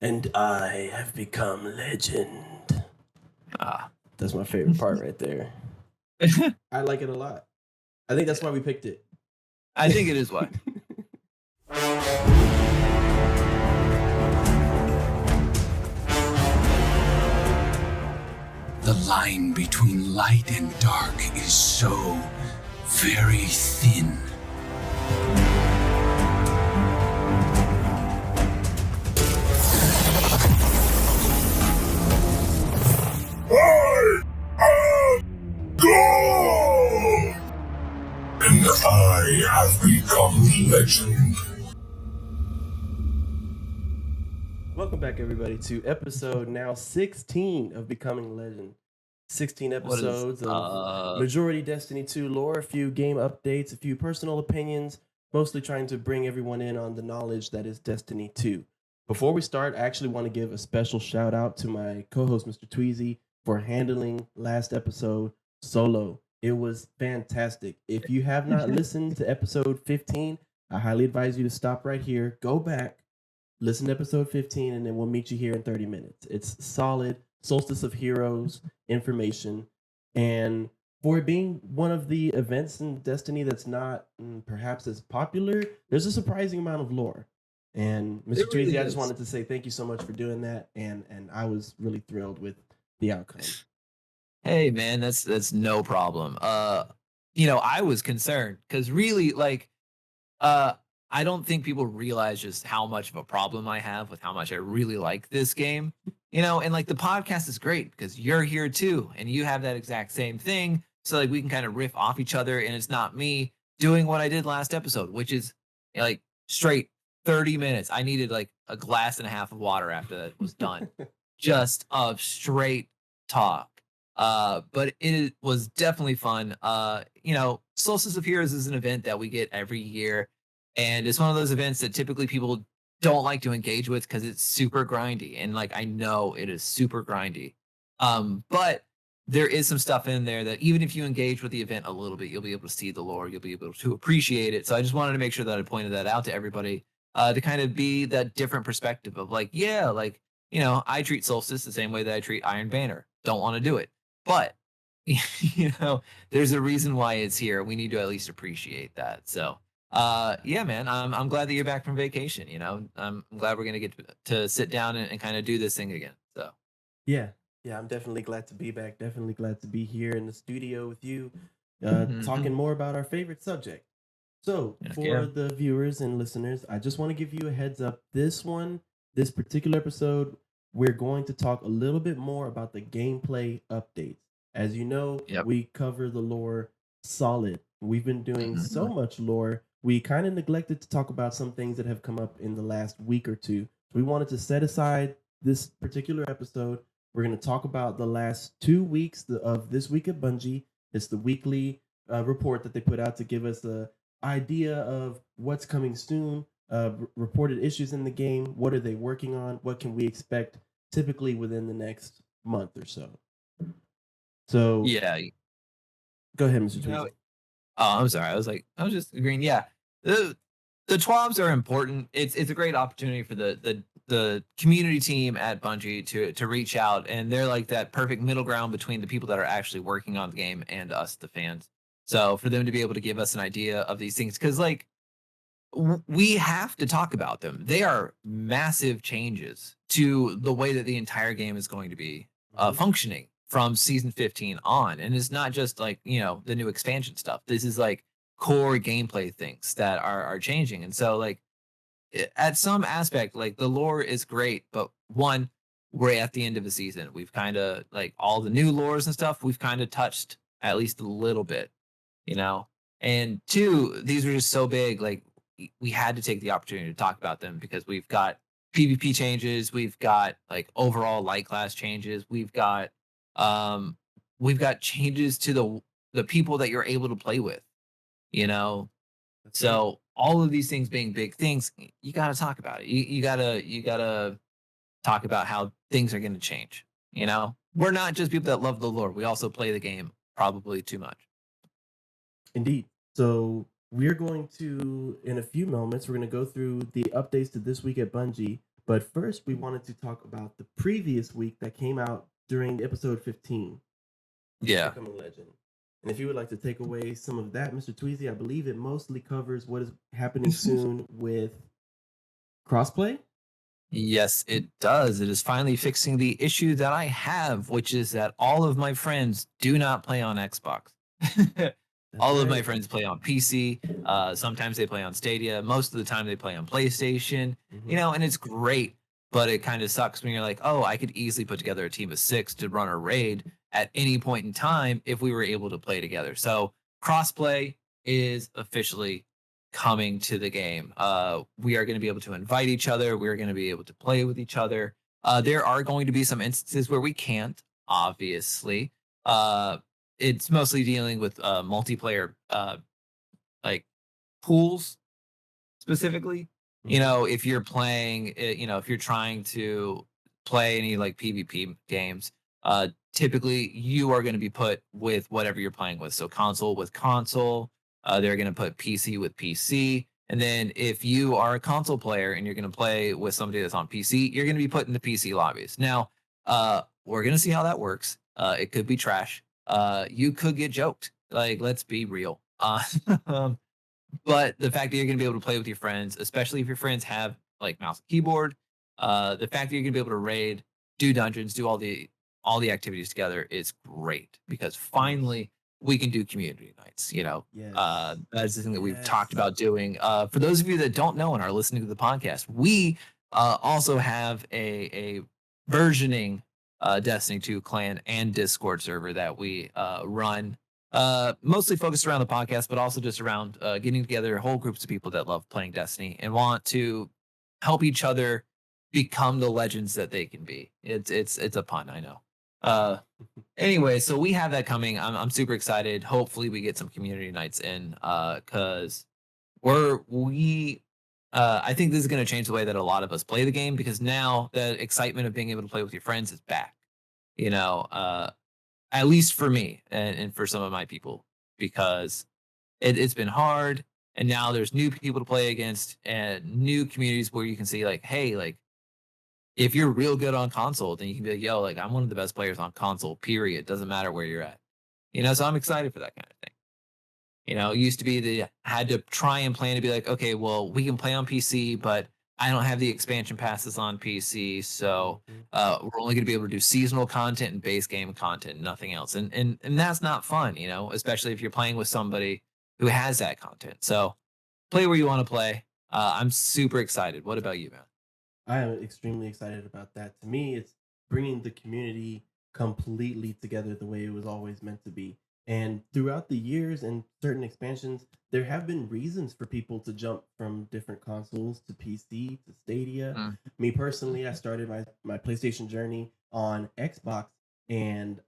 And I have become legend. Ah. That's my favorite part right there. I like it a lot. I think that's why we picked it. I think it is why. The line between light and dark is so very thin. I am God! And I have become legend. Welcome back, everybody, to episode now 16 of Becoming Legend. 16 episodes of majority Destiny 2 lore, a few game updates, a few personal opinions, mostly trying to bring everyone in on the knowledge that is Destiny 2. Before we start, I actually want to give a special shout out to my co-host, Mr. Tweezii, for handling last episode solo. It was fantastic. If you have not listened to episode 15, I highly advise you to stop right here, go back, listen to episode 15, and then we'll meet you here in 30 minutes. It's solid Solstice of Heroes information. And for it being one of the events in Destiny that's not perhaps as popular, there's a surprising amount of lore. And Mr. Tweezii, I just wanted to say thank you so much for doing that. And I was really thrilled with the outcome. Hey man, that's no problem. I was concerned because really, I don't think people realize just how much of a problem I have with how much I really like this game. And like the podcast is great because you're here too, and you have that exact same thing. So like we can kind of riff off each other, and it's not me doing what I did last episode, which is like straight 30 minutes. I needed like a glass and a half of water after that was done, just of straight talk. But it was definitely fun. Solstice of Heroes is an event that we get every year. And it's one of those events that typically people don't like to engage with because it's super grindy. And like, I know it is super grindy. But there is some stuff in there that even if you engage with the event a little bit, you'll be able to see the lore, you'll be able to appreciate it. So I just wanted to make sure that I pointed that out to everybody to kind of be that different perspective of like, I treat Solstice the same way that I treat Iron Banner. Don't want to do it. But, there's a reason why it's here. We need to at least appreciate that. So, man, I'm glad that you're back from vacation. I'm glad we're gonna get to sit down and kind of do this thing again. So yeah, I'm definitely glad to be back. Definitely glad to be here in the studio with you, talking more about our favorite subject. So for the viewers and listeners, I just want to give you a heads up. This particular episode, we're going to talk a little bit more about the gameplay updates. As you know, we cover the lore solid. We've been doing so much lore. We kind of neglected to talk about some things that have come up in the last week or two. We wanted to set aside this particular episode. We're going to talk about the last 2 weeks of This Week at Bungie. It's the weekly report that they put out to give us the idea of what's coming soon, reported issues in the game, what are they working on, what can we expect typically within the next month or so. So go ahead, Mr. Tweezii. Oh, I'm sorry. I was just agreeing. Yeah, the TWABs are important. It's a great opportunity for the community team at Bungie to reach out, and they're like that perfect middle ground between the people that are actually working on the game and us, the fans. So for them to be able to give us an idea of these things, because like we have to talk about them. They are massive changes to the way that the entire game is going to be functioning from season 15 on. And it's not just like, the new expansion stuff. This is like core gameplay things that are changing. And so like at some aspect, like the lore is great, but one, we're at the end of the season. We've kind of like all the new lores and stuff, we've kind of touched at least a little bit, and two, these are just so big. Like we had to take the opportunity to talk about them because we've got PvP changes, we've got like overall light class changes, we've got changes to the people that you're able to play with, so all of these things being big things, you got to talk about it. You gotta talk about how things are going to change. We're not just people that love the lore. We also play the game probably too much. Indeed. So we're going to, in a few moments, we're going to go through the updates to This Week at Bungie. But first, we wanted to talk about the previous week that came out during episode 15. Yeah. Becoming Legend. And if you would like to take away some of that, Mr. Tweezii, I believe it mostly covers what is happening soon with Crossplay. Yes, it does. It is finally fixing the issue that I have, which is that all of my friends do not play on Xbox. All of my friends play on PC. Sometimes they play on Stadia. Most of the time they play on PlayStation. You know, and it's great, but it kind of sucks when you're like, oh, I could easily put together a team of 6 to run a raid at any point in time if we were able to play together. So crossplay is officially coming to the game. We are going to be able to invite each other. We're going to be able to play with each other. There are going to be some instances where we can't, obviously. It's mostly dealing with multiplayer like pools specifically. You know, if you're playing, you know, if you're trying to play any like PvP games, typically you are going to be put with whatever you're playing with. So console with console, they're going to put PC with PC. And then if you are a console player and you're going to play with somebody that's on PC, you're going to be put in the PC lobbies. Now, we're going to see how that works. It could be trash. You could get joked. Like, let's be real. But the fact that you're going to be able to play with your friends, especially if your friends have like mouse and keyboard, the fact that you're going to be able to raid, do dungeons, do all the activities together is great because finally we can do community nights. You know, that's the thing that we've talked about doing. For those of you that don't know and are listening to the podcast, we also have a versioning Destiny 2 clan and Discord server that we run. Mostly focused around the podcast, but also just around getting together whole groups of people that love playing Destiny and want to help each other become the legends that they can be. It's a pun, I know. Anyway, so we have that coming. I'm super excited. Hopefully, we get some community nights in because I think this is going to change the way that a lot of us play the game because now the excitement of being able to play with your friends is back. You know, at least for me and for some of my people, because it's been hard. And now there's new people to play against and new communities where you can see like, hey, like if you're real good on console, then you can be like, yo, like I'm one of the best players on console, period. Doesn't matter where you're at. You know, so I'm excited for that kind of thing. You know, it used to be that I had to try and plan to be like, okay, well, we can play on PC, but I don't have the expansion passes on PC, so we're only going to be able to do seasonal content and base game content, nothing else. And that's not fun, you know, especially if you're playing with somebody who has that content. So play where you want to play. I'm super excited. What about you, man? I am extremely excited about that. To me, it's bringing the community completely together the way it was always meant to be. And throughout the years and certain expansions, there have been reasons for people to jump from different consoles to PC to Stadia. Me personally, I started my PlayStation journey on Xbox, and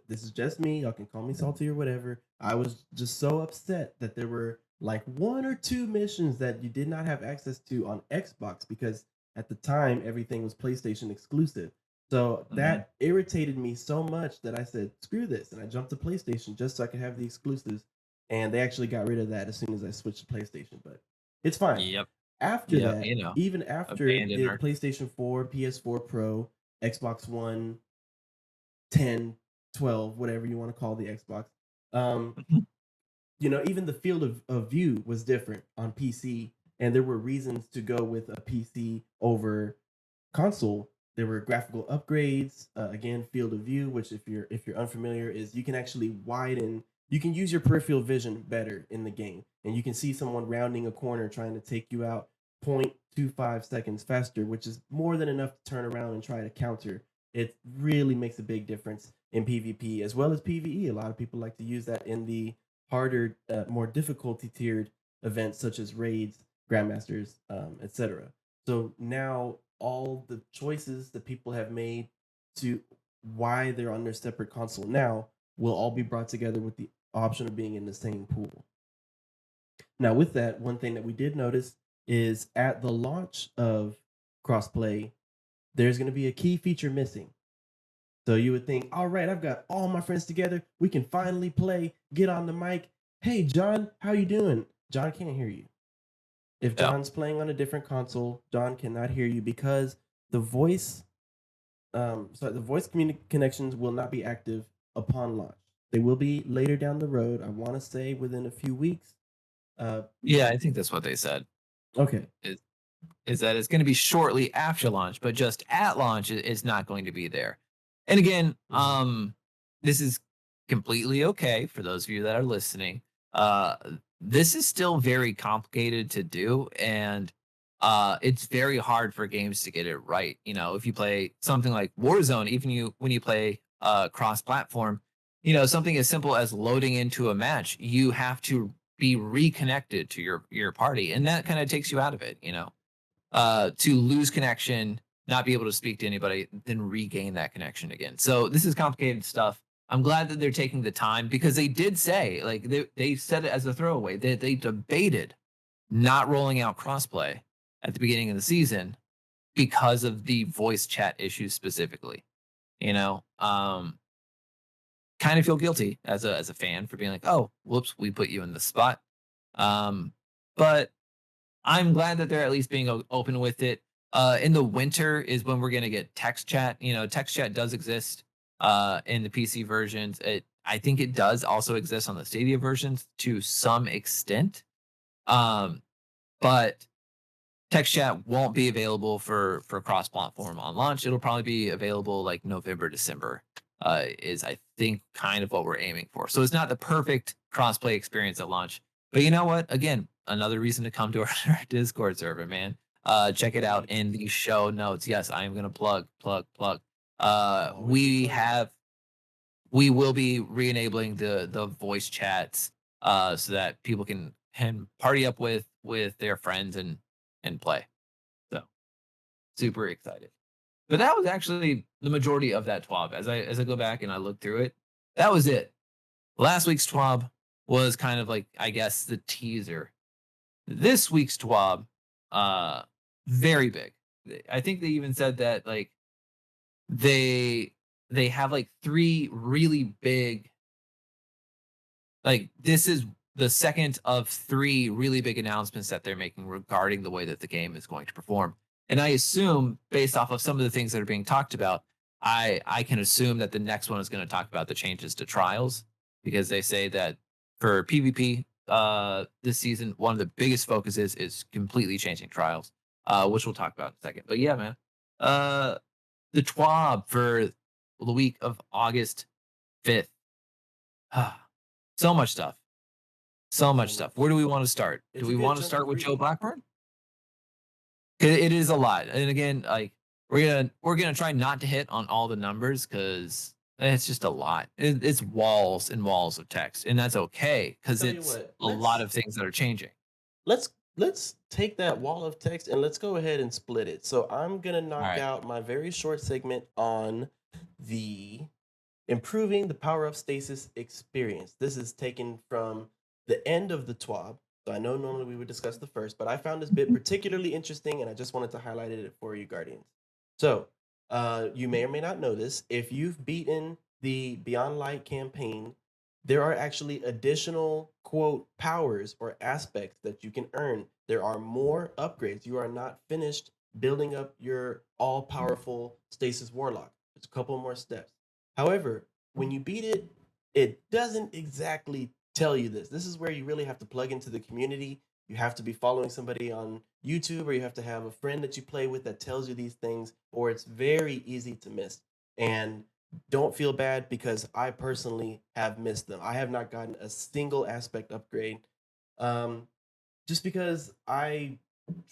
this is just me. Y'all can call me salty or whatever. I was just so upset that there were like 1 or 2 missions that you did not have access to on Xbox because at the time everything was PlayStation exclusive. So that irritated me so much that I said, screw this. And I jumped to PlayStation just so I could have the exclusives. And they actually got rid of that as soon as I switched to PlayStation. But it's fine. Yep. After that, you know, even after the PlayStation 4, PS4 Pro, Xbox One, 10, 12, whatever you want to call the Xbox, you know, even the field of view was different on PC. And there were reasons to go with a PC over console. There were graphical upgrades, again, field of view, which if you're unfamiliar, is you can actually widen, you can use your peripheral vision better in the game, and you can see someone rounding a corner trying to take you out 0.25 seconds faster, which is more than enough to turn around and try to counter. It really makes a big difference in PvP as well as PvE. A lot of people like to use that in the harder, more difficulty tiered events such as raids, grandmasters, etc. So now all the choices that people have made to why they're on their separate console now will all be brought together with the option of being in the same pool. Now, with that, one thing that we did notice is at the launch of Crossplay, there's going to be a key feature missing. So you would think, all right, I've got all my friends together. We can finally play, get on the mic. Hey, John, how you doing? John can't hear you. If John's playing on a different console, John cannot hear you because the voice the voice connections will not be active upon launch. They will be later down the road. I want to say within a few weeks. Yeah, I think that's what they said. Okay. Is that it's going to be shortly after launch, but just at launch, it's not going to be there. And again, this is completely okay for those of you that are listening. This is still very complicated to do, and it's very hard for games to get it right. You know, if you play something like Warzone, even when you play cross-platform, you know, something as simple as loading into a match, you have to be reconnected to your party, and that kind of takes you out of it. You know, to lose connection, not be able to speak to anybody, then regain that connection again. So this is complicated stuff. I'm glad that they're taking the time because they did say, like they said it as a throwaway, that they debated not rolling out crossplay at the beginning of the season because of the voice chat issues specifically. You know, kind of feel guilty as a fan for being like, oh, whoops, we put you in the spot. But I'm glad that they're at least being open with it. In the winter is when we're going to get text chat. You know, text chat does exist in the PC versions. I think it does also exist on the Stadia versions to some extent. But text chat won't be available for cross-platform on launch. It'll probably be available like November, December is, I think, kind of what we're aiming for. So it's not the perfect cross-play experience at launch. But you know what? Again, another reason to come to our Discord server, man. Check it out in the show notes. Yes, I am going to plug. We will be re-enabling the voice chats so that people can party up with their friends and play. So super excited. But that was actually the majority of that TWAB. As I go back and I look through it, that was it. Last week's TWAB was kind of like, I guess, the teaser. This week's TWAB, very big. I think they even said that like they have like 3 really big, like this is the second of 3 really big announcements that they're making regarding the way that the game is going to perform. And I assume, based off of some of the things that are being talked about, I can assume that the next one is going to talk about the changes to trials, because they say that for PvP this season, one of the biggest focuses is completely changing trials, which we'll talk about in a second. But yeah, man, the TWAB for the week of August 5th. So much stuff. So much stuff. Where do we want to start? Do we want to start with Joe Blackburn? It is a lot. And again, like we're gonna try not to hit on all the numbers because it's just a lot. It's walls and walls of text, and that's okay because it's a lot of things that are changing. Let's take that wall of text and let's go ahead and split it. So I'm gonna knock out my very short segment on the improving the power-up stasis experience. This is taken from the end of the TWAB. So I know normally we would discuss the first, but I found this bit particularly interesting and I just wanted to highlight it for you, Guardians. So you may or may not know this. If you've beaten the Beyond Light campaign, there are actually additional, quote, powers or aspects that you can earn. There are more upgrades. You are not finished building up your all-powerful Stasis Warlock. There's a couple more steps. However, when you beat it, it doesn't exactly tell you this. This is where you really have to plug into the community. You have to be following somebody on YouTube, or you have to have a friend that you play with that tells you these things, or it's very easy to miss. And don't feel bad because I personally have missed them. I have not gotten a single aspect upgrade. Just because I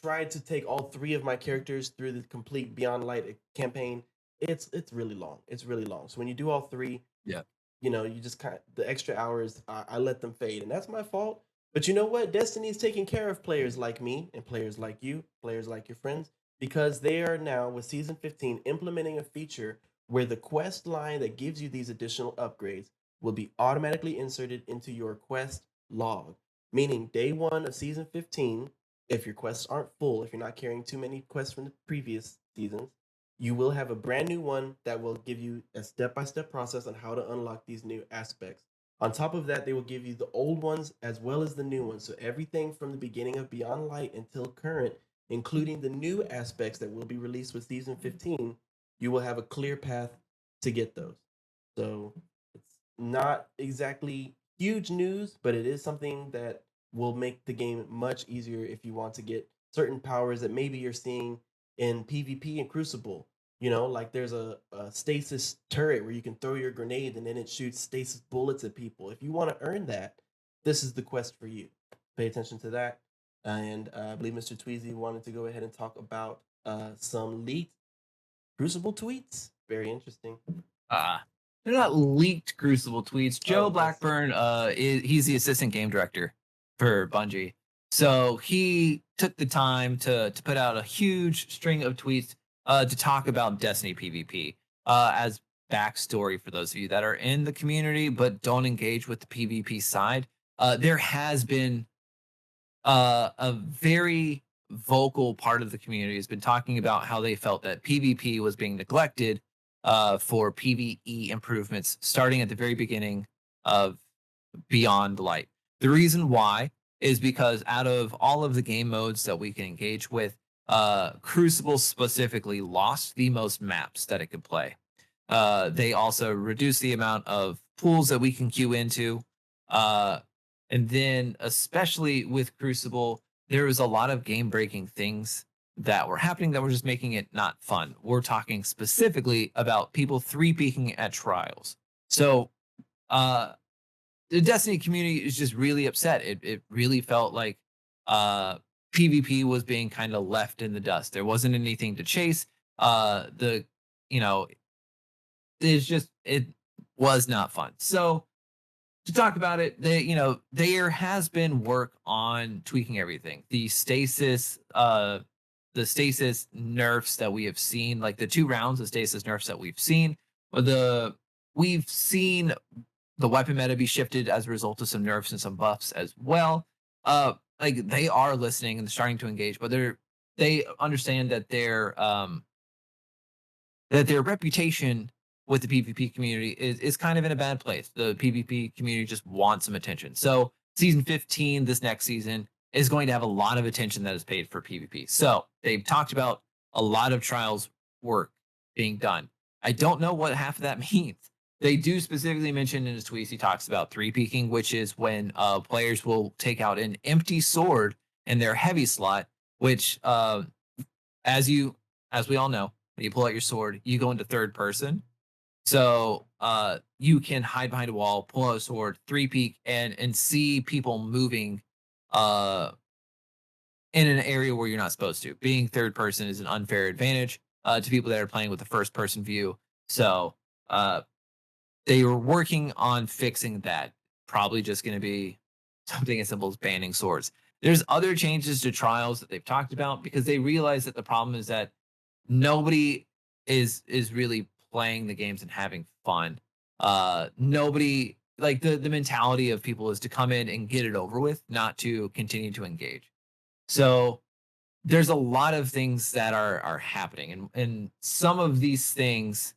tried to take all 3 of my characters through the complete Beyond Light campaign, it's really long. It's really long. So when you do all 3, you know, you just kind of, the extra hours, I let them fade, and that's my fault. But you know what? Destiny's taking care of players like me and players like you, players like your friends, because they are now, with Season 15, implementing a feature where the quest line that gives you these additional upgrades will be automatically inserted into your quest log. Meaning day 1 of Season 15, if your quests aren't full, if you're not carrying too many quests from the previous seasons, you will have a brand new one that will give you a step-by-step process on how to unlock these new aspects. On top of that, they will give you the old ones as well as the new ones. So everything from the beginning of Beyond Light until current, including the new aspects that will be released with Season 15, you will have a clear path to get those. So it's not exactly huge news, but it is something that will make the game much easier if you want to get certain powers that maybe you're seeing in PvP and Crucible. Like there's a stasis turret where you can throw your grenade and then it shoots stasis bullets at people. If you want to earn that, this is the quest for you. Pay attention to that. And I believe Mr. Tweezii wanted to go ahead and talk about some leaked Crucible tweets. Very interesting. They're not leaked Crucible tweets. Joe Blackburn, he's the assistant game director for Bungie. So he took the time to put out a huge string of tweets to talk about Destiny PvP as backstory for those of you that are in the community but don't engage with the PvP side. There has been a very vocal part of the community has been talking about how they felt that PvP was being neglected for PvE improvements starting at the very beginning of Beyond Light. The reason why is because out of all of the game modes that we can engage with, Crucible specifically lost the most maps that it could play. They also reduced the amount of pools that we can queue into. And then especially with Crucible, there was a lot of game-breaking things that were happening that were just making it not fun. We're talking specifically about people 3-peaking at trials. So the Destiny community is just really upset. It really felt like PvP was being kind of left in the dust. There wasn't anything to chase. It was not fun. So to talk about it, there has been work on tweaking everything. The stasis nerfs that we have seen, like the 2 rounds of stasis nerfs that we've seen, we've seen the weapon meta be shifted as a result of some nerfs and some buffs as well. Like they are listening and starting to engage, but they understand that their reputation with the PvP community is kind of in a bad place. The PvP community just wants some attention. So season 15, this next season, is going to have a lot of attention that is paid for PvP. So they've talked about a lot of trials work being done. I don't know what half of that means. They do specifically mention in his tweets, he talks about 3-peaking, which is when players will take out an empty sword in their heavy slot, which as we all know, when you pull out your sword, you go into third person. So you can hide behind a wall, pull out a sword, 3-peak, and see people moving in an area where you're not supposed to. Being third person is an unfair advantage to people that are playing with the first person view. So they were working on fixing that. Probably just going to be something as simple as banning swords. There's other changes to trials that they've talked about because they realize that the problem is that nobody is really playing the games and having fun. Nobody, like the mentality of people is to come in and get it over with, not to continue to engage. So there's a lot of things that are happening, and some of these things,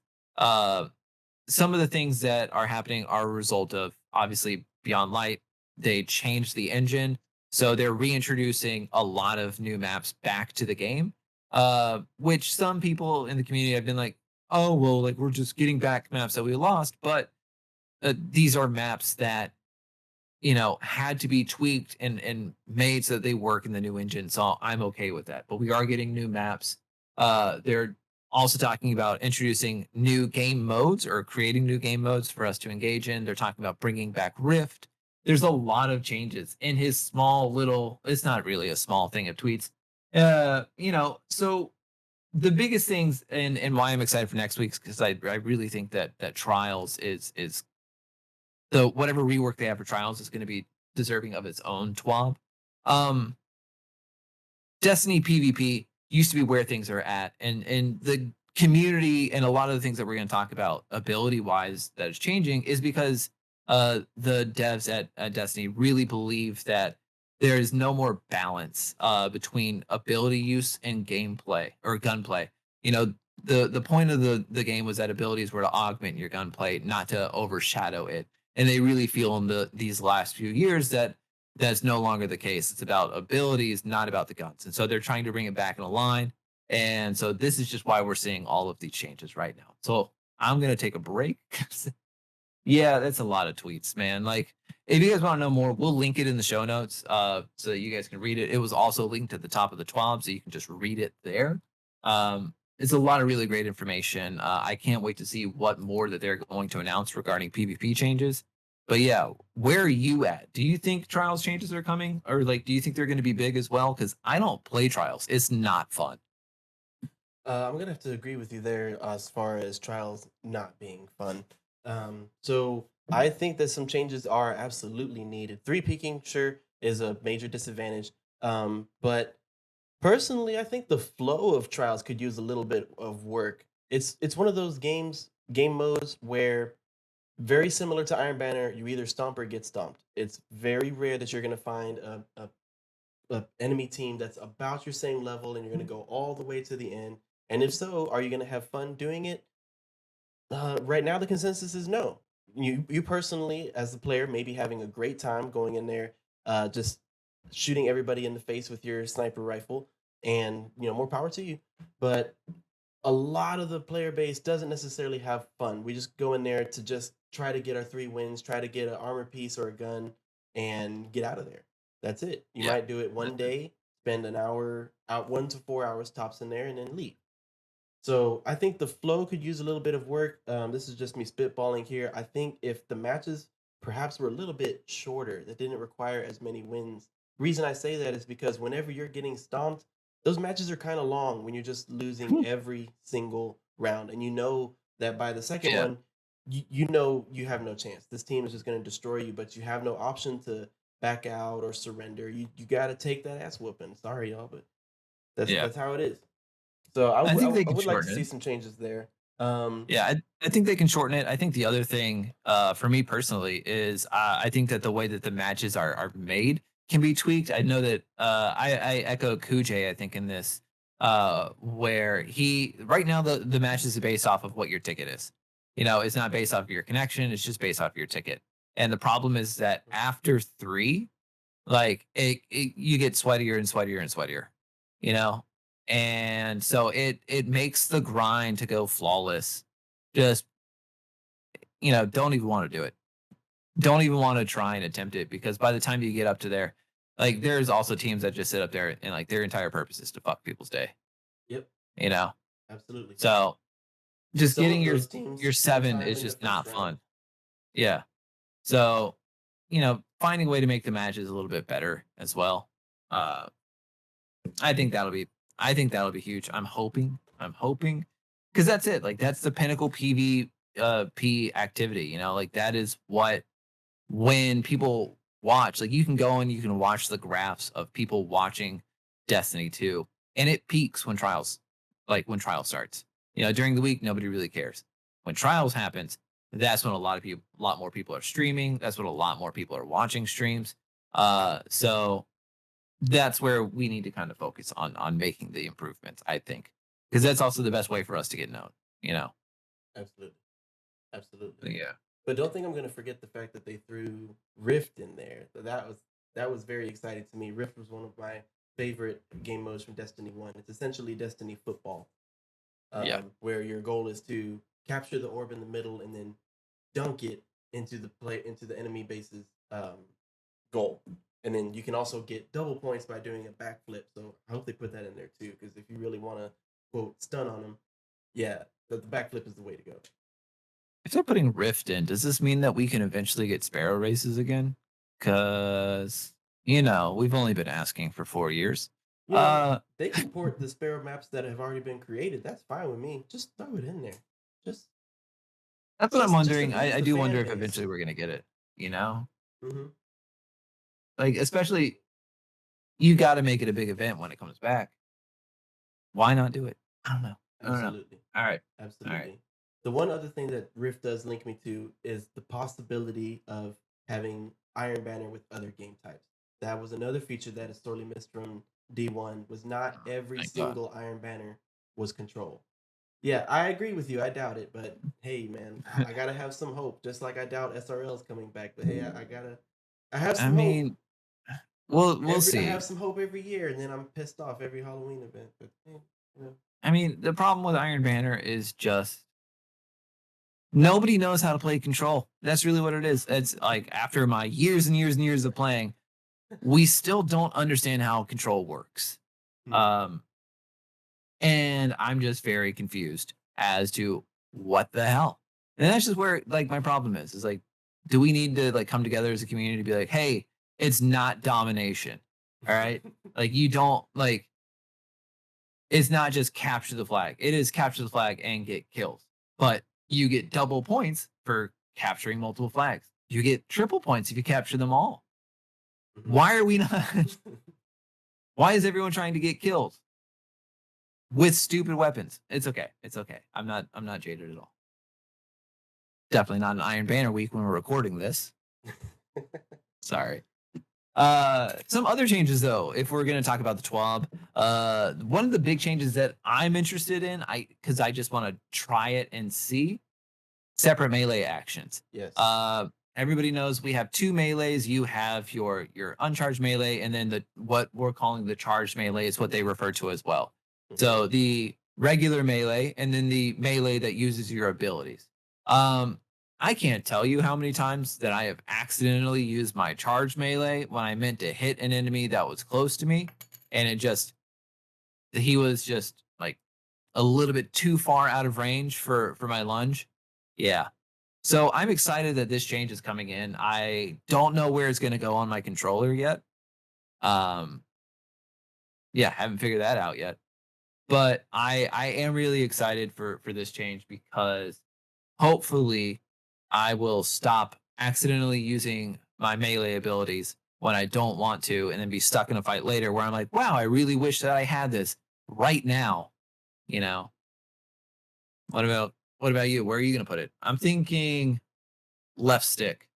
some of the things that are happening are a result of obviously Beyond Light. They changed the engine, so they're reintroducing a lot of new maps back to the game, which some people in the community have been like, oh, well, like we're just getting back maps that we lost. But these are maps that, had to be tweaked and made so that they work in the new engine. So I'm okay with that. But we are getting new maps. They're also talking about introducing new game modes or creating new game modes for us to engage in. They're talking about bringing back Rift. There's a lot of changes in his small little, it's not really a small thing of tweets. So the biggest things and why I'm excited for next week is because I really think that Trials is the whatever rework they have for Trials is going to be deserving of its own TWAB. Destiny PvP used to be where things are at, and the community and a lot of the things that we're going to talk about ability wise that is changing is because the devs at Destiny really believe that there is no more balance between ability use and gameplay or gunplay. The point of the game was that abilities were to augment your gunplay, not to overshadow it. And they really feel in these last few years that that's no longer the case. It's about abilities, not about the guns. And so they're trying to bring it back in a line. And so this is just why we're seeing all of these changes right now. So I'm going to take a break. Yeah, that's a lot of tweets, man. Like, if you guys want to know more, we'll link it in the show notes so that you guys can read it. It was also linked at the top of the TWAB, so you can just read it there. It's a lot of really great information. I can't wait to see what more that they're going to announce regarding PvP changes. But yeah, where are you at? Do you think Trials changes are coming? Or like, do you think they're going to be big as well? Because I don't play Trials. It's not fun. I'm gonna have to agree with you there as far as Trials not being fun. So I think that some changes are absolutely needed. Three peaking, sure, is a major disadvantage. But personally, I think the flow of Trials could use a little bit of work. It's one of those game modes where very similar to Iron Banner, you either stomp or get stomped. It's very rare that you're gonna find a enemy team that's about your same level and you're gonna go all the way to the end. And if so, are you gonna have fun doing it? Right now, the consensus is no. You personally, as the player, may be having a great time going in there, just shooting everybody in the face with your sniper rifle, and more power to you. But a lot of the player base doesn't necessarily have fun. We just go in there to just try to get our 3 wins, try to get an armor piece or a gun, and get out of there. That's it. You Yeah. might do it one day, spend an hour, out 1 to 4 hours tops in there, and then leave. So I think the flow could use a little bit of work. This is just me spitballing here. I think if the matches perhaps were a little bit shorter, that didn't require as many wins. Reason I say that is because whenever you're getting stomped, those matches are kind of long when you're just losing every single round, and you know that by the second Yeah. one, you know you have no chance. This team is just going to destroy you, but you have no option to back out or surrender. You got to take that ass whooping. Sorry, y'all, but Yeah. that's how it is. So I think they I can would like to shorten see it. some changes there. Yeah, I think they can shorten it. I think the other thing, for me personally, is I think that the way that the matches are made can be tweaked. I know that I echo Kuj, I think, in this, where he right now the matches are based off of what your ticket is. It's not based off of your connection. It's just based off of your ticket. And the problem is that after three, like you get sweatier and sweatier and sweatier. You know, and so it makes the grind to go flawless just don't even want to do it, don't even want to try and attempt it, because by the time you get up to there, like there's also teams that just sit up there and like their entire purpose is to fuck people's day. Yep, you know absolutely. so just Some getting of your those teams your spend seven time is in the just first not round. fun. Yeah, so finding a way to make the matches a little bit better as well. I think that'll be huge. I'm hoping because that's it. Like that's the pinnacle PvP activity. Like that is what, when people watch, like you can go and you can watch the graphs of people watching Destiny 2, and it peaks when trials, when trials starts. During the week nobody really cares. When trials happens, that's when a lot more people are streaming. That's when a lot more people are watching streams. So that's where we need to kind of focus on making the improvements, I think, because that's also the best way for us to get known. Absolutely, absolutely. Yeah. But don't think I'm going to forget the fact that they threw Rift in there. That was very exciting to me. Rift was one of my favorite game modes from Destiny 1. It's essentially Destiny football, Yeah. where your goal is to capture the orb in the middle and then dunk it into the enemy base's goal. And then you can also get double points by doing a backflip. So I hope they put that in there too, because if you really want to quote stun on them, yeah, the backflip is the way to go. If they're putting Rift in, does this mean that we can eventually get Sparrow races again? Because we've only been asking for 4 years. They can port the Sparrow maps that have already been created. That's fine with me. Just throw it in there. Just that's what I'm wondering. appease I the do fan wonder if base. eventually we're gonna get it. Mm-hmm. Like especially, you got to make it a big event when it comes back. Why not do it? I don't know. Absolutely. All right. Absolutely. All right. The one other thing that Rift does link me to is the possibility of having Iron Banner with other game types. That was another feature that is sorely missed from D1. Was not every Thank God. single Iron Banner was control. Yeah, I agree with you. I doubt it, but hey, man, I gotta have some hope. Just like I doubt SRL is coming back, but hey, I have I some hope. mean, we'll I see. have some hope every year, and then I'm pissed off every Halloween event. But you know. I mean, the problem with Iron Banner is just nobody knows how to play control. That's really what it is. It's like after my years and years and years of playing, we still don't understand how control works. Um, and I'm just very confused as to what the hell. And that's just where like my problem is like, do we need to like come together as a community to be like, hey, it's not domination. All right. Like you don't like it's not just capture the flag. It is capture the flag and get kills. But you get double points for capturing multiple flags. You get triple points if you capture them all. Why are we not? Why is everyone trying to get killed with stupid weapons? It's okay. It's okay. I'm not jaded at all. Definitely not an Iron Banner week when we're recording this. Sorry. Some other changes though, if we're going to talk about the TWAB, one of the big changes that I'm interested in, because I just want to try it and see separate melee actions. Yes. Everybody knows we have two melees. You have your uncharged melee, and then what we're calling the charged melee is what they refer to as well. So the regular melee, and then the melee that uses your abilities. I can't tell you how many times that I have accidentally used my charged melee when I meant to hit an enemy that was close to me, and he was just like a little bit too far out of range for my lunge. Yeah. So I'm excited that this change is coming in. I don't know where it's going to go on my controller yet. Yeah, haven't figured that out yet. But I am really excited for this change because hopefully I will stop accidentally using my melee abilities when I don't want to and then be stuck in a fight later where I'm like, wow, I really wish that I had this right now. You know? What about you? Where are you going to put it? I'm thinking left stick.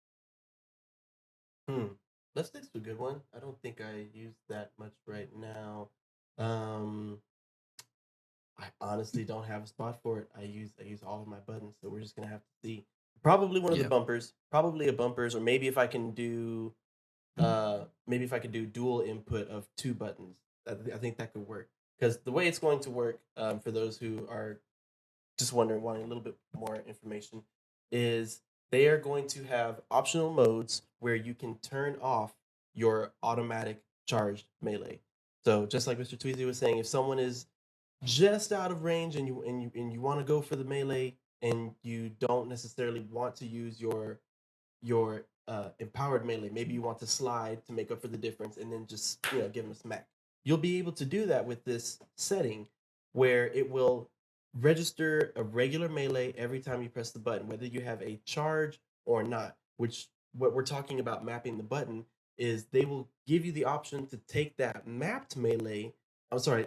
Left stick's a good one. I don't think I use that much right now. I honestly don't have a spot for it. I use all of my buttons, so we're just gonna have to see. Probably one of the bumpers. Probably a bumpers, or maybe if I can do, dual input of two buttons. I think that could work because the way it's going to work, for those who are just wondering, wanting a little bit more information, is they are going to have optional modes where you can turn off your automatic charged melee. So just like Mr. Tweezii was saying, if someone is just out of range and you want to go for the melee and you don't necessarily want to use your empowered melee, maybe you want to slide to make up for the difference and then just give them a smack. You'll be able to do that with this setting where it will register a regular melee every time you press the button, whether you have a charge or not. Which what we're talking about mapping the button is they will give you the option to take that mapped melee. I'm sorry,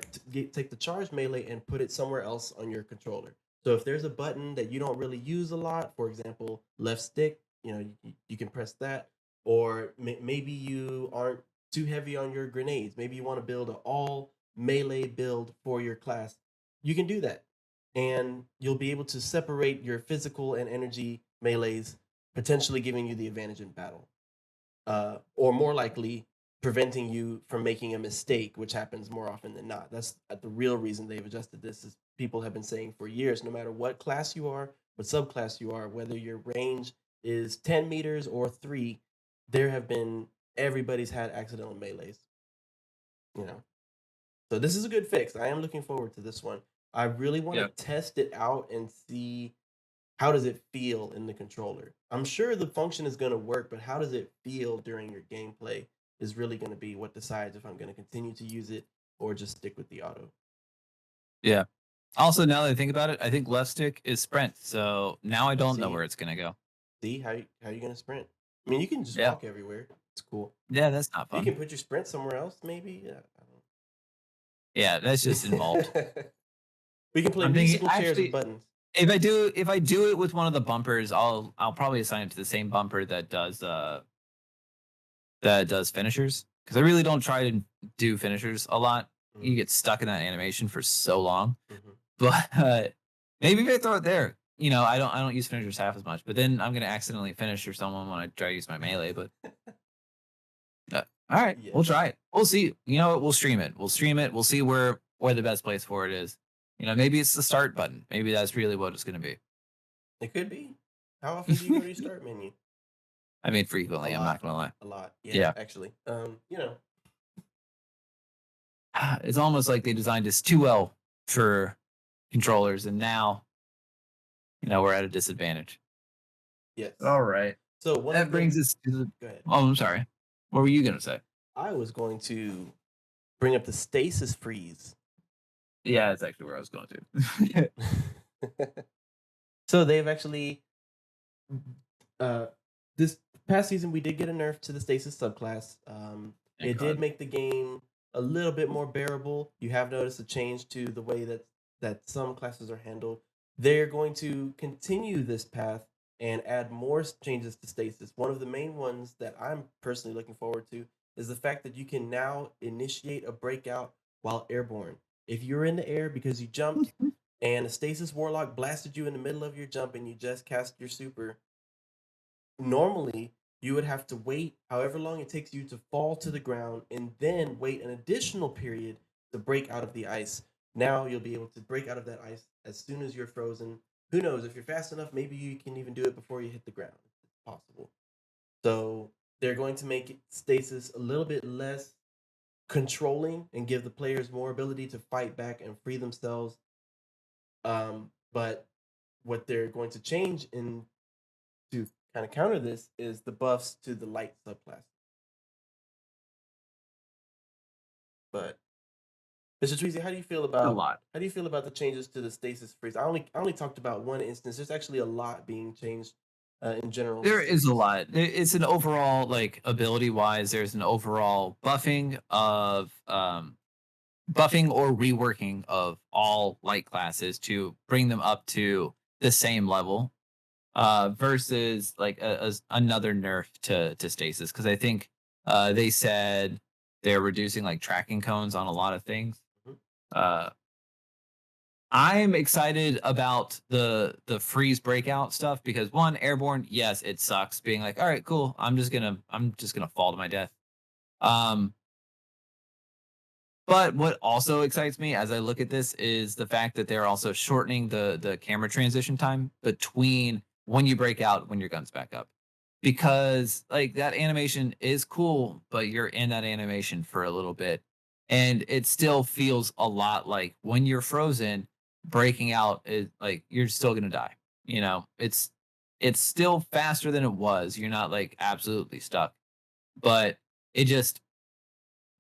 take the charged melee and put it somewhere else on your controller. So if there's a button that you don't really use a lot, for example, left stick, you can press that. Or maybe you aren't too heavy on your grenades. Maybe you want to build an all melee build for your class. You can do that. And you'll be able to separate your physical and energy melees, potentially giving you the advantage in battle. Or more likely, preventing you from making a mistake, which happens more often than not. That's the real reason they've adjusted this. Is people have been saying for years, no matter what class you are, what subclass you are, whether your range is 10 meters or 3, everybody's had accidental melees. So this is a good fix. I am looking forward to this one. I really want to test it out and see how does it feel in the controller. I'm sure the function is going to work, but how does it feel during your gameplay is really going to be what decides if I'm going to continue to use it or just stick with the auto. Yeah. Also, now that I think about it, I think left stick is sprint. So now I don't know where it's going to go. See, how are you going to sprint? I mean, you can just walk everywhere. It's cool. Yeah, that's not fun. You can put your sprint somewhere else, maybe. Yeah, that's just involved. We can play musical chairs with buttons. If I do it with one of the bumpers, I'll probably assign it to the same bumper that does finishers, because I really don't try to do finishers a lot. You get stuck in that animation for so long. But Maybe if I throw it there, I don't use finishers half as much, but then I'm gonna accidentally finisher someone when I try to use my melee. But all right, we'll try it. We'll see. You know what? We'll stream it. We'll stream it. We'll see where the best place for it is. Maybe it's the start button. Maybe that's really what it's gonna be. It could be. How often do you go to your start menu? I mean, frequently. I'm not gonna lie. A lot. Yeah. Actually, it's almost like they designed this too well for controllers, and now, we're at a disadvantage. Yes. All right. So that brings us to the. Go ahead. Oh, I'm sorry. What were you gonna say? I was going to bring up the stasis freeze. Yeah, that's actually where I was going to. So they've actually, this past season we did get a nerf to the stasis subclass. It did make the game a little bit more bearable. You have noticed a change to the way that some classes are handled. They're going to continue this path and add more changes to stasis. One of the main ones that I'm personally looking forward to is the fact that you can now initiate a breakout while airborne. If you're in the air because you jumped and a stasis warlock blasted you in the middle of your jump and you just cast your super, normally you would have to wait however long it takes you to fall to the ground and then wait an additional period to break out of the ice. Now you'll be able to break out of that ice as soon as you're frozen. Who knows, if you're fast enough, maybe you can even do it before you hit the ground. It's possible. So they're going to make stasis a little bit less controlling and give the players more ability to fight back and free themselves. But what they're going to change in to kind of counter this is the buffs to the light subclass. But Mr. Tweezii, how do you feel about the changes to the stasis freeze? I only talked about one instance. There's actually a lot being changed in general. There is a lot. It's an overall, like, ability wise. There's an overall buffing of buffing or reworking of all light classes to bring them up to the same level versus like another nerf to stasis, because I think they said they're reducing like tracking cones on a lot of things. I'm excited about the freeze breakout stuff because, one, airborne, yes, it sucks being like, all right, cool, I'm just gonna fall to my death. But what also excites me as I look at this is the fact that they're also shortening the camera transition time between when you break out, when your gun's back up. Because like that animation is cool, but you're in that animation for a little bit. And it still feels a lot like when you're frozen, breaking out is like you're still gonna die. It's still faster than it was. You're not like absolutely stuck. But it just,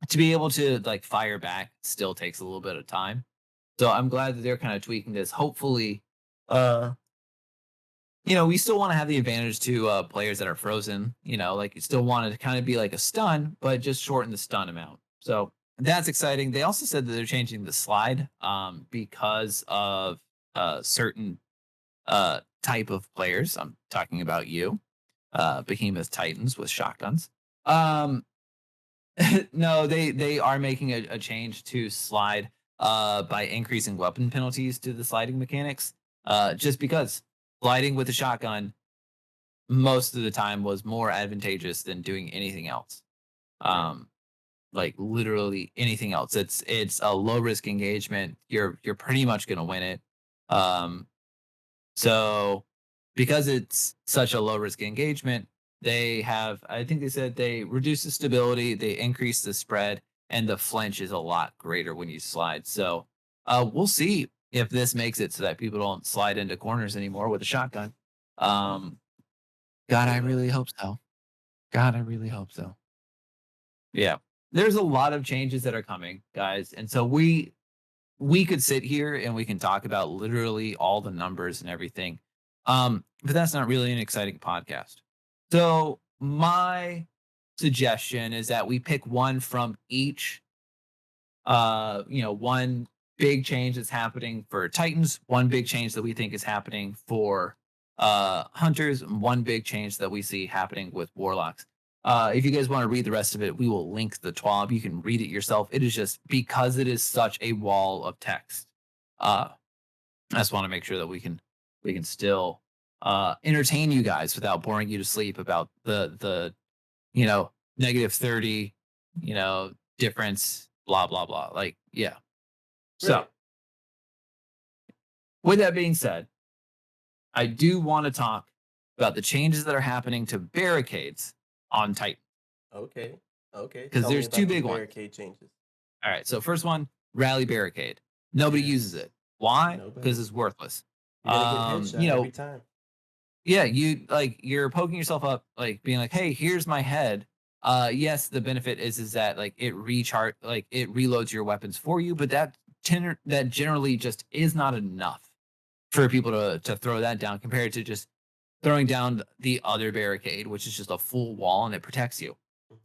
to be able to like fire back still takes a little bit of time. So I'm glad that they're kind of tweaking this. Hopefully, we still want to have the advantage to players that are frozen. Like you still want it to kind of be like a stun, but just shorten the stun amount. So that's exciting. They also said that they're changing the slide because of certain type of players. I'm talking about you, Behemoth Titans with shotguns. No, they are making a change to slide by increasing weapon penalties to the sliding mechanics. Just because sliding with a shotgun most of the time was more advantageous than doing anything else. Like literally anything else. It's a low risk engagement. You're pretty much gonna win it. So because it's such a low risk engagement, I think they said they reduce the stability, they increase the spread, and the flinch is a lot greater when you slide. So we'll see if this makes it so that people don't slide into corners anymore with a shotgun. God, I really hope so. Yeah. There's a lot of changes that are coming, guys. And so we could sit here and we can talk about literally all the numbers and everything. But that's not really an exciting podcast. So my suggestion is that we pick one from each, one big change that's happening for Titans, one big change that we think is happening for Hunters, and one big change that we see happening with Warlocks. If you guys want to read the rest of it, we will link the TWAB. You can read it yourself. It is just because it is such a wall of text. I just want to make sure that we can still entertain you guys without boring you to sleep about the -30 difference, blah blah blah. Like, yeah. So Right. with that being said, I do want to talk about the changes that are happening to barricades on Titan, Okay. Okay. because Tell me there's two about these big ones. barricade changes. All right. So first one, rally barricade. Nobody uses Yes. it. Why? Nobody. Because it's worthless. You're gonna get headshot every time. Yeah, you're poking yourself up, like being like, hey, here's my head. Yes, the benefit is that like it reloads your weapons for you, but that generally just is not enough for people to throw that down compared to just throwing down the other barricade, which is just a full wall and it protects you.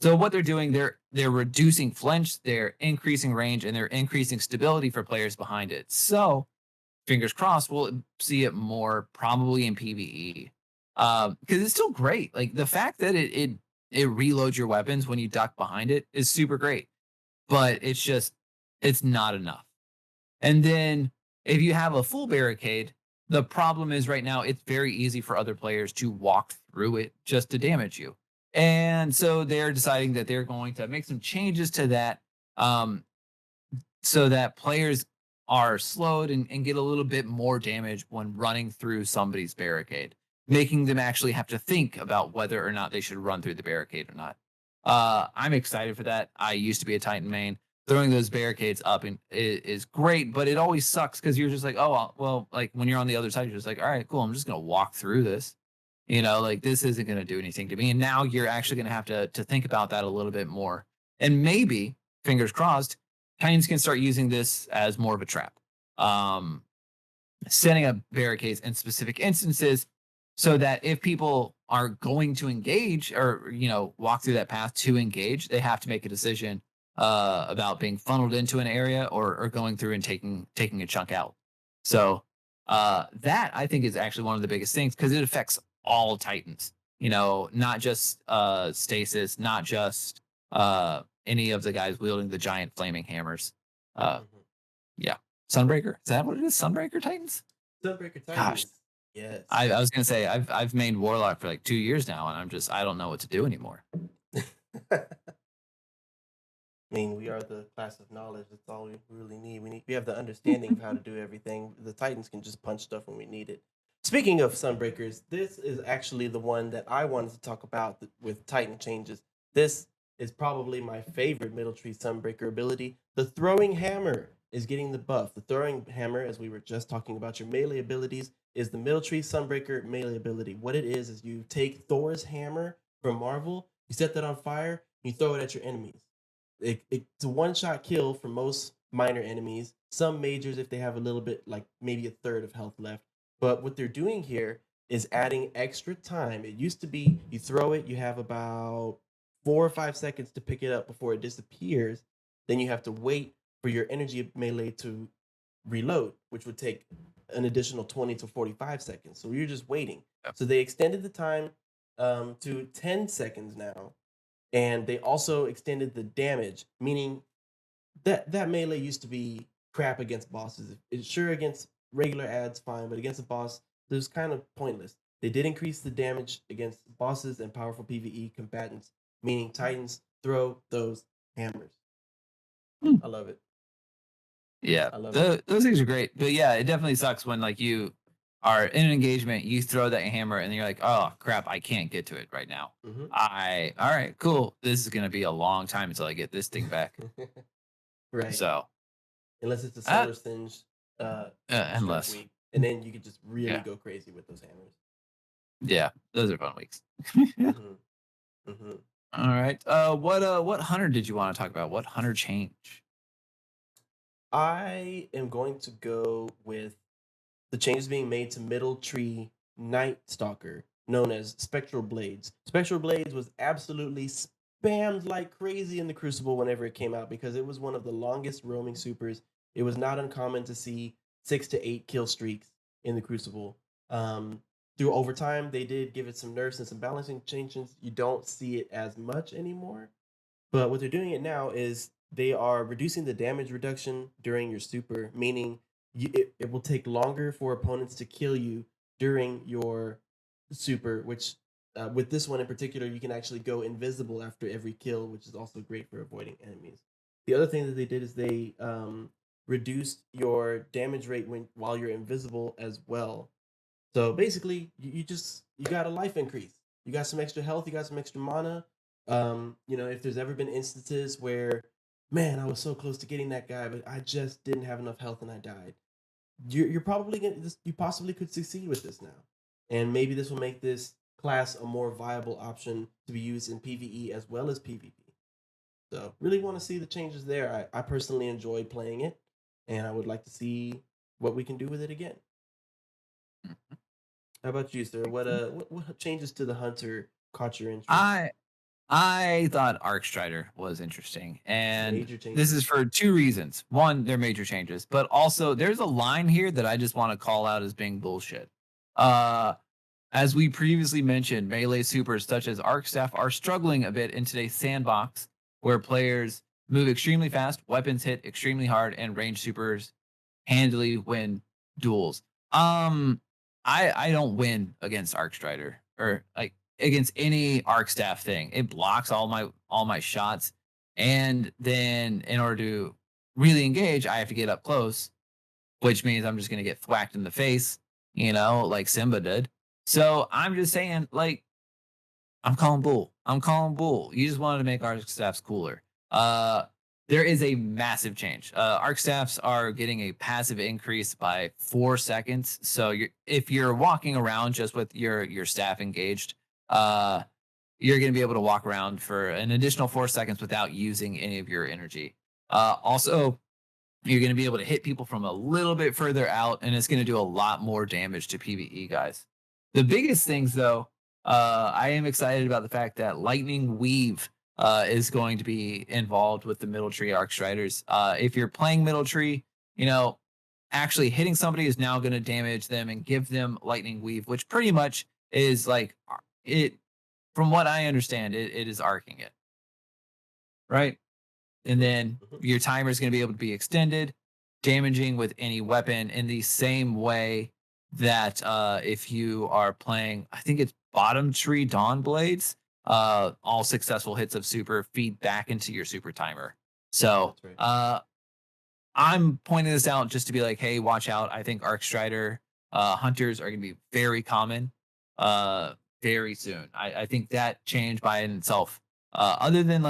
So what they're doing, they're reducing flinch, they're increasing range, and they're increasing stability for players behind it. So fingers crossed, we'll see it more probably in PvE. Because it's still great. Like the fact that it reloads your weapons when you duck behind it is super great. But it's not enough. And then if you have a full barricade, the problem is right now it's very easy for other players to walk through it just to damage you. And so they're deciding that they're going to make some changes to that, so that players are slowed and get a little bit more damage when running through somebody's barricade, making them actually have to think about whether or not they should run through the barricade or not. I'm excited for that. I used to be a Titan main. Throwing those barricades up is great, but it always sucks because you're just like, oh, well, like when you're on the other side, you're just like, all right, cool. I'm just going to walk through this. Like this isn't going to do anything to me. And now you're actually going to have to think about that a little bit more. And maybe, fingers crossed, Titans can start using this as more of a trap. Setting up barricades in specific instances so that if people are going to engage or, walk through that path to engage, they have to make a decision about being funneled into an area or going through and taking a chunk out. So that I think is actually one of the biggest things because it affects all Titans, not just Stasis, not just any of the guys wielding the giant flaming hammers. Yeah. Sunbreaker. Is that what it is? Sunbreaker Titans? Sunbreaker Titans. Gosh. Yes. I was gonna say I've mained Warlock for like 2 years now, and I don't know what to do anymore. I mean, we are the class of knowledge. That's all we really need. We have the understanding of how to do everything. The Titans can just punch stuff when we need it. Speaking of Sunbreakers, this is actually the one that I wanted to talk about with Titan changes. This is probably my favorite Middle Tree Sunbreaker ability. The Throwing Hammer is getting the buff. The Throwing Hammer, as we were just talking about your melee abilities, is the Middle Tree Sunbreaker melee ability. What it is you take Thor's hammer from Marvel, you set that on fire, you throw it at your enemies. It's a one-shot kill for most minor enemies. Some majors, if they have a little bit, like maybe a third of health left. But what they're doing here is adding extra time. It used to be you throw it, you have about 4 or 5 seconds to pick it up before it disappears. Then you have to wait for your energy melee to reload, which would take an additional 20 to 45 seconds. So you're just waiting. So they extended the time to 10 seconds now. And they also extended the damage, meaning that melee used to be crap against bosses. It's sure against regular ads, fine, but against a boss, it was kind of pointless. They did increase the damage against bosses and powerful PvE combatants, meaning Titans throw those hammers. I love it. Yeah, those things are great. But yeah, it definitely sucks when like you are in an engagement, you throw that hammer, and you're like, oh crap, I can't get to it right now. All right, cool. This is gonna be a long time until I get this thing back. Right. So unless it's a solar singe, unless week, and then you could just really go crazy with those hammers. Yeah, those are fun weeks. All right. What hunter did you want to talk about? What hunter change? I am going to go with the changes being made to Middle Tree Night Stalker, known as Spectral Blades. Spectral Blades was absolutely spammed like crazy in the Crucible whenever it came out because it was one of the longest roaming supers. It was not uncommon to see 6 to 8 kill streaks in the Crucible. Through overtime, they did give it some nerfs and some balancing changes. You don't see it as much anymore. But what they're doing it now is they are reducing the damage reduction during your super, meaning it will take longer for opponents to kill you during your super, which with this one in particular, you can actually go invisible after every kill, which is also great for avoiding enemies. The other thing that they did is they reduced your damage rate while you're invisible as well. So basically, you got a life increase. You got some extra health. You got some extra mana. If there's ever been instances where, man, I was so close to getting that guy, but I just didn't have enough health and I died. You're probably you possibly could succeed with this now, and maybe this will make this class a more viable option to be used in PvE as well as PvP. So really want to see the changes there. I personally enjoy playing it, and I would like to see what we can do with it again. How about you, sir? What changes to the hunter caught your interest? I thought Arcstrider was interesting, and this is for two reasons. One, they're major changes, but also there's a line here that I just want to call out as being bullshit. As we previously mentioned, melee supers such as Arcstaff are struggling a bit in today's sandbox, where players move extremely fast, weapons hit extremely hard, and range supers handily win duels. I don't win against Arcstrider or like against any Arcstaff thing. It blocks all my shots, and then in order to really engage, I have to get up close, which means I'm just gonna get thwacked in the face, like Simba did. So I'm just saying, like, I'm calling bull. I'm calling bull. You just wanted to make Arcstaffs cooler. There is a massive change. Arcstaffs are getting a passive increase by 4 seconds. So if you're walking around just with your staff engaged, you're going to be able to walk around for an additional 4 seconds without using any of your energy. Also, you're going to be able to hit people from a little bit further out, and it's going to do a lot more damage to PvE guys. The biggest things, though, I am excited about the fact that Lightning Weave is going to be involved with the Middle Tree Arcstriders. If you're playing Middle Tree, actually hitting somebody is now going to damage them and give them Lightning Weave, which pretty much is like it. From what I understand, it is arcing it, right? And then your timer is going to be able to be extended, damaging with any weapon in the same way that if you are playing, I think it's Bottom Tree Dawn Blades, all successful hits of super feed back into your super timer. So I'm pointing this out just to be like, hey, watch out. I think Arcstrider hunters are going to be very common very soon. I think that change by itself, other than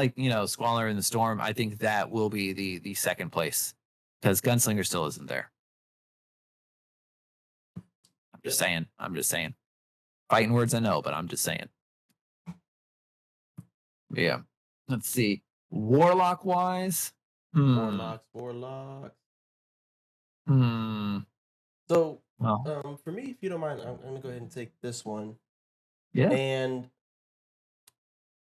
Squalor in the Storm, I think that will be the second place because Gunslinger still isn't there. I'm just saying. Fighting words I know, but I'm just saying. Yeah. Let's see. Warlock wise. Warlocks. So, for me, if you don't mind, I'm going to go ahead and take this one. Yeah. And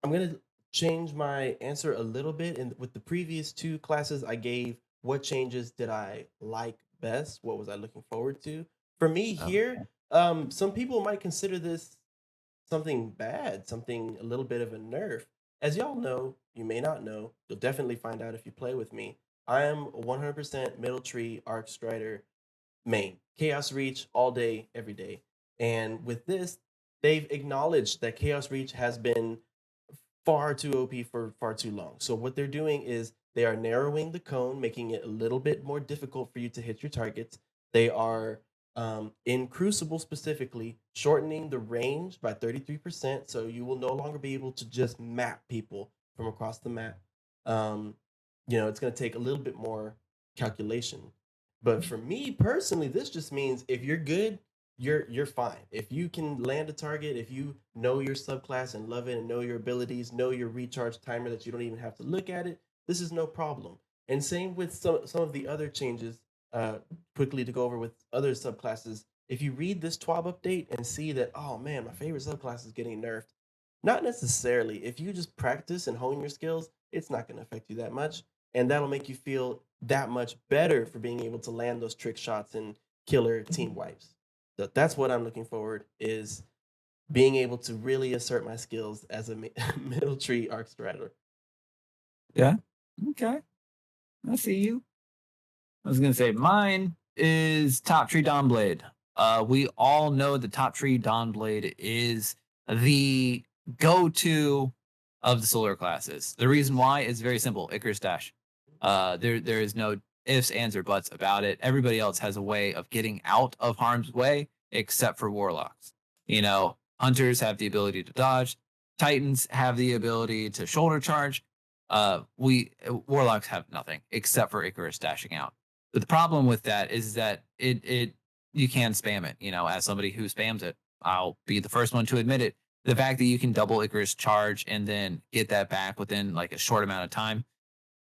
I'm going to change my answer a little bit. And with the previous two classes, I gave what changes did I like best? What was I looking forward to? For me here, some people might consider this something bad, something a little bit of a nerf. As y'all know, you may not know, you'll definitely find out if you play with me. I am 100% Middle Tree Arcstrider main. Chaos Reach all day, every day. And with this, they've acknowledged that Chaos Reach has been far too OP for far too long. So what they're doing is they are narrowing the cone, making it a little bit more difficult for you to hit your targets. They are, in Crucible specifically, shortening the range by 33%. So you will no longer be able to just map people from across the map. It's going to take a little bit more calculation. But for me personally, this just means if you're good, you're fine. If you can land a target, if you know your subclass and love it and know your abilities, know your recharge timer that you don't even have to look at it, this is no problem. And same with some of the other changes, quickly to go over with other subclasses. If you read this TWAB update and see that, oh man, my favorite subclass is getting nerfed, not necessarily. If you just practice and hone your skills, it's not going to affect you that much. And that'll make you feel that much better for being able to land those trick shots and killer team wipes. So that's what I'm looking forward, is being able to really assert my skills as a Middle Tree Arcstrider. Yeah. Okay. I see you. I was going to say mine is Top Tree Dawnblade. We all know the Top Tree Dawnblade is the go-to of the solar classes. The reason why is very simple: Icarus Dash. There is no ifs, ands, or buts about it. Everybody else has a way of getting out of harm's way, except for warlocks. You know, hunters have the ability to dodge. Titans have the ability to shoulder charge. Warlocks have nothing except for Icarus dashing out. But the problem with that is that it you can spam it. You know, as somebody who spams it, I'll be the first one to admit it. The fact that you can double Icarus charge and then get that back within like a short amount of time,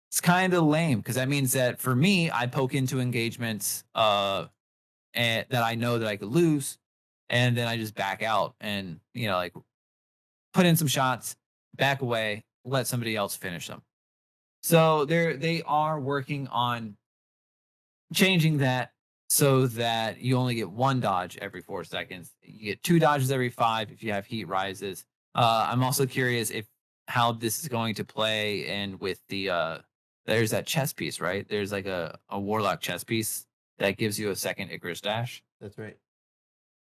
it's kind of lame, because that means that for me, I poke into engagements and that I know that I could lose, and then I just back out and, you know, like put in some shots, back away, let somebody else finish them. So they are working on changing that so that you only get one dodge every 4 seconds. You get 2 dodges every 5 if you have heat rises. I'm also curious how this is going to play in with the there's that chess piece, right? There's like a warlock chess piece that gives you a second Icarus dash. That's right.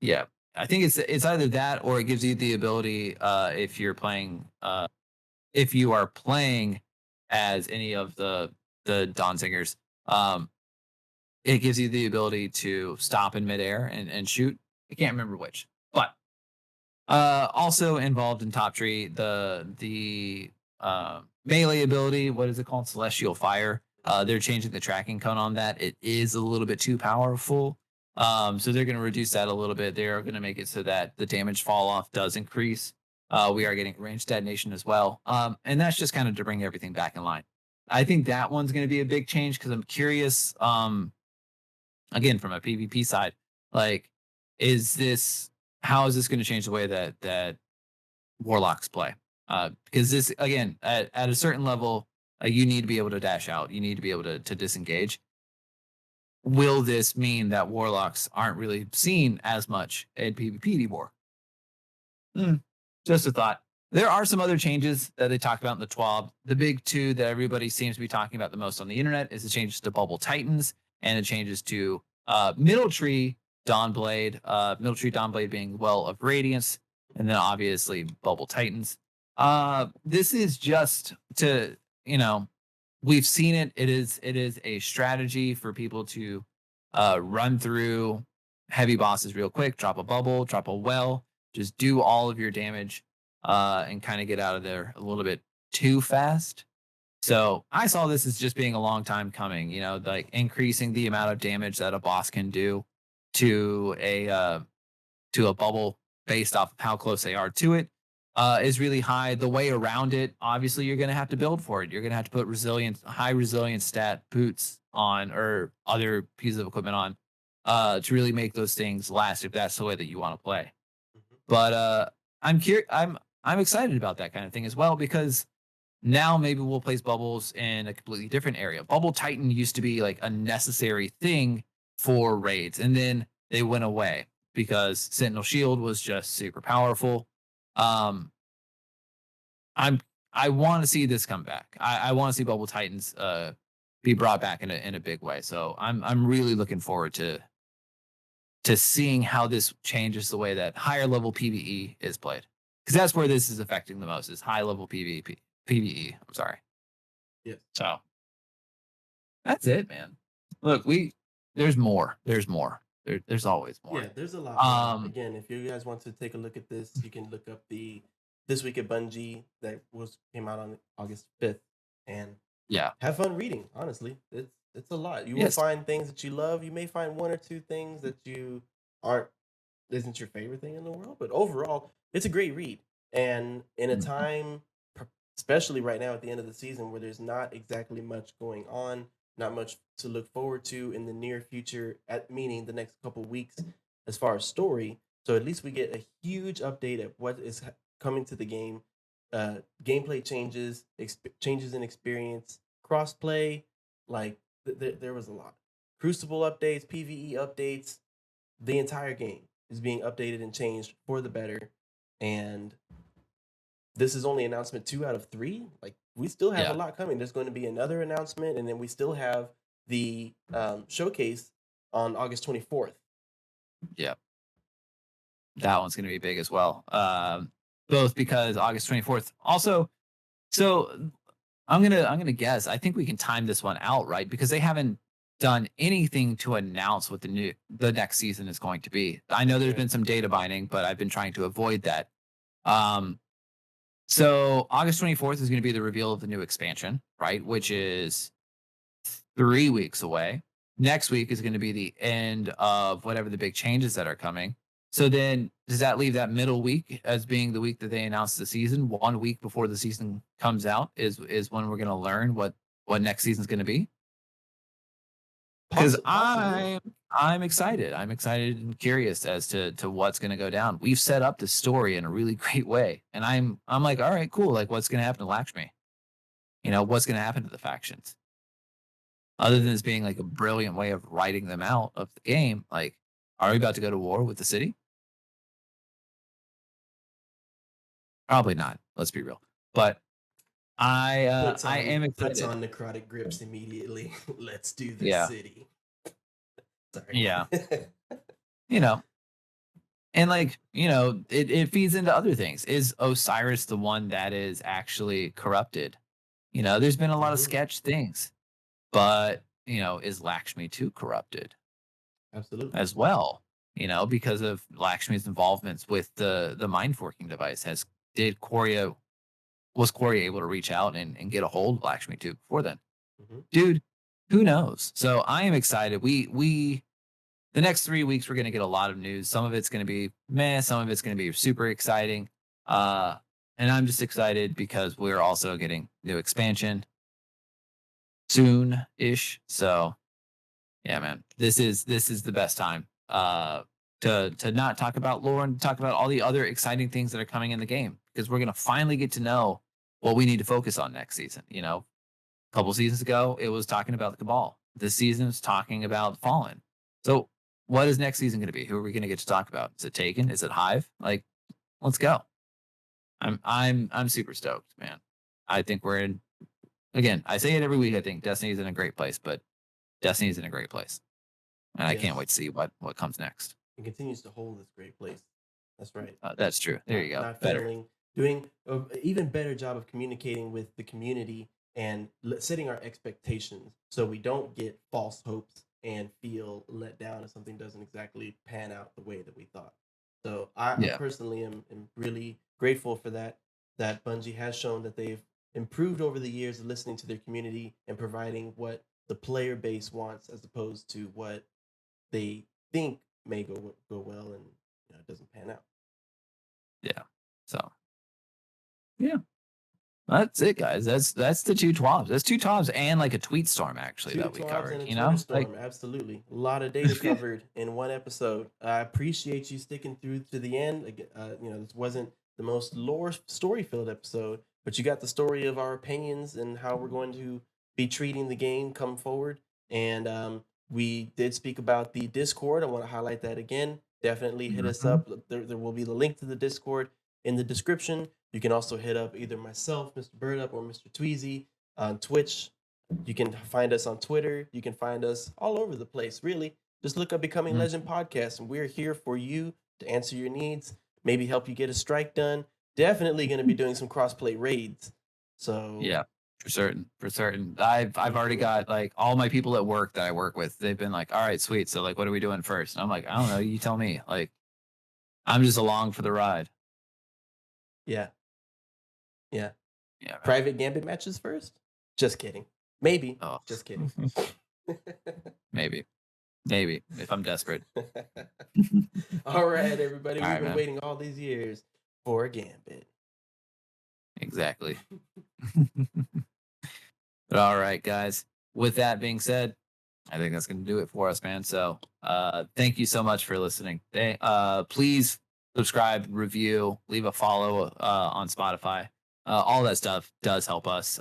Yeah. I think it's either that, or it gives you the ability if you are playing as any of the Dawn-Singers, it gives you the ability to stop in midair and shoot. I can't remember which, but also involved in Top Tree, the melee ability. What is it called? Celestial Fire. They're changing the tracking cone on that. It is a little bit too powerful. So they're going to reduce that a little bit. They're going to make it so that the damage fall off does increase. We are getting ranged detonation as well. And that's just kind of to bring everything back in line. I think that one's going to be a big change, because I'm curious, again, from a PvP side, like, how is this going to change the way that warlocks play? Because this, again, at a certain level, you need to be able to dash out. You need to be able to disengage. Will this mean that warlocks aren't really seen as much in PvP anymore? Just a thought. There are some other changes that they talk about in the TWAB. The big two that everybody seems to be talking about the most on the internet is the changes to Bubble Titans and the changes to Middle Tree Dawnblade. Middle Tree Dawnblade being Well of Radiance, and then obviously Bubble Titans. This is just to, we've seen it. It is a strategy for people to run through heavy bosses real quick, drop a bubble, drop a well, just do all of your damage and kind of get out of there a little bit too fast. So I saw this as just being a long time coming, like increasing the amount of damage that a boss can do to a bubble based off of how close they are to it. Is really high. The way around it, obviously, you're going to have to build for it. You're going to have to put high resilience stat boots on, or other pieces of equipment on, to really make those things last, if that's the way that you want to play. But I'm excited about that kind of thing as well, because now maybe we'll place bubbles in a completely different area. Bubble Titan used to be like a necessary thing for raids, and then they went away because Sentinel Shield was just super powerful. I want to see this come back. I want to see Bubble Titans be brought back in a big way. So I'm really looking forward to seeing how this changes the way that higher level PvE is played, because that's where this is affecting the most, is high level PvE. I'm sorry. Yeah. So that's it, man. Look, there's more. There's always more. Yeah, there's a lot. Again, if you guys want to take a look at this, you can look up the This Week at Bungie that came out on August 5th, and have fun reading. Honestly, it's a lot. You will find things that you love. You may find 1 or 2 things that isn't your favorite thing in the world, but overall, it's a great read. And in a time, especially right now at the end of the season, where there's not exactly much going on, not much to look forward to in the near future, meaning the next couple weeks as far as story. So at least we get a huge update of what is coming to the game, gameplay changes, changes in experience, crossplay. Like there was a lot. Crucible updates, PvE updates. The entire game is being updated and changed for the better. And this is only announcement 2 out of 3. Like, we still have a lot coming. There's going to be another announcement, and then we still have the showcase on August 24th. Yeah. That one's going to be big as well. Both because August 24th. Also, so I'm gonna guess. I think we can time this one out, right? Because they haven't done anything to announce what the next season is going to be. I know there's been some data binding, but I've been trying to avoid that. So August 24th is going to be the reveal of the new expansion, right? Which is 3 weeks away. Next week is going to be the end of whatever the big changes that are coming. So then does that leave that middle week as being the week that they announce the season? 1 week before the season comes out is when we're going to learn what next season's going to be? Because I'm excited. I'm excited and curious as to what's going to go down. We've set up the story in a really great way, and I'm like, all right, cool. Like, what's going to happen to Lakshmi? You know, what's going to happen to the factions? Other than this being like a brilliant way of writing them out of the game, like, are we about to go to war with the city? Probably not. Let's be real. But I am excited. Puts on necrotic grips immediately. Let's do this city. Sorry. Yeah. You know, and like, you know, it feeds into other things. Is Osiris the one that is actually corrupted? You know, there's been a lot of sketch things, but, you know, is Lakshmi too corrupted? Absolutely. As well, you know, because of Lakshmi's involvements with the mind forking device. Was Quaria able to reach out and get a hold of Lakshmi too before then? Dude, who knows? So I am excited. The next 3 weeks, we're going to get a lot of news. Some of it's going to be meh. Some of it's going to be super exciting. And I'm just excited because we're also getting new expansion soon-ish. So yeah, man, this is the best time to not talk about lore and talk about all the other exciting things that are coming in the game, because we're going to finally get to know what we need to focus on next season. You know, a couple seasons ago, it was talking about the Cabal. This season is talking about Fallen. So what is next season going to be? Who are we going to get to talk about? Is it Taken? Is it Hive? Like, let's go. I'm super stoked, man. I think we're in, again, I say it every week, I think Destiny's in a great place, but Destiny's in a great place. And I can't wait to see what comes next. It continues to hold this great place. That's right. That's true. There you go. Not failing, doing an even better job of communicating with the community and setting our expectations so we don't get false hopes and feel let down if something doesn't exactly pan out the way that we thought. So I personally am really grateful for that Bungie has shown that they've improved over the years of listening to their community and providing what the player base wants as opposed to what they think may go well, and it doesn't pan out. Yeah. So yeah, that's it, guys. That's the 2 TWABs. That's 2 TWABs and like a tweet storm actually that we covered. You know, storm, absolutely, a lot of data covered in one episode. I appreciate you sticking through to the end. This wasn't the most lore story filled episode, but you got the story of our opinions and how we're going to be treating the game come forward. And we did speak about the Discord. I want to highlight that again. Definitely hit us up. There will be the link to the Discord in the description. You can also hit up either myself, Mr. Birduuup, or Mr. Tweezii on Twitch. You can find us on Twitter. You can find us all over the place, really. Just look up Becoming Legend Podcast, and we're here for you to answer your needs, maybe help you get a strike done. Definitely going to be doing some crossplay raids. So yeah. For certain. I've already got like all my people at work that I work with. They've been like, all right, sweet. So like, what are we doing first? And I'm like, I don't know. You tell me. Like, I'm just along for the ride. Yeah. Right. Private Gambit matches first? Just kidding. Maybe. Oh. Just kidding. Maybe if I'm desperate. All right, everybody. We've been waiting all these years for a Gambit. Exactly. But all right, guys. With that being said, I think that's going to do it for us, man. So thank you so much for listening. Please subscribe, review, leave a follow on Spotify. All that stuff does help us.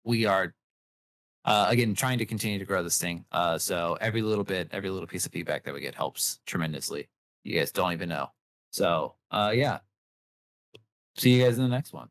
We are, again, trying to continue to grow this thing. So every little piece of feedback that we get helps tremendously. You guys don't even know. So, yeah. See you guys in the next one.